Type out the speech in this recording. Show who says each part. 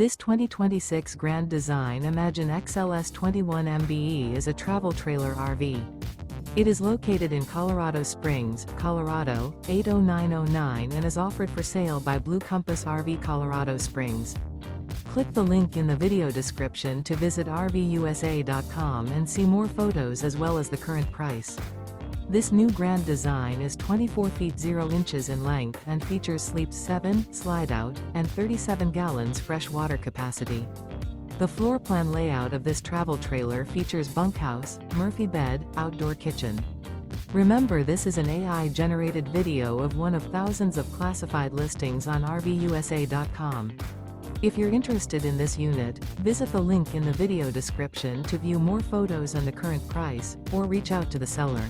Speaker 1: This 2026 Grand Design Imagine XLS 21 MBE is a travel trailer RV. It is located in Colorado Springs, Colorado, 80909 and is offered for sale by Blue Compass RV Colorado Springs. Click the link in the video description to visit RVUSA.com and see more photos as well as the current price. This new Grand Design is 24 feet 0 inches in length and features sleeps 7, Slideout, and 37 gallons fresh water capacity. The floor plan layout of this travel trailer features bunkhouse, Murphy bed, outdoor kitchen. Remember, this is an AI-generated video of one of thousands of classified listings on RVUSA.com. If you're interested in this unit, visit the link in the video description to view more photos and the current price, or reach out to the seller.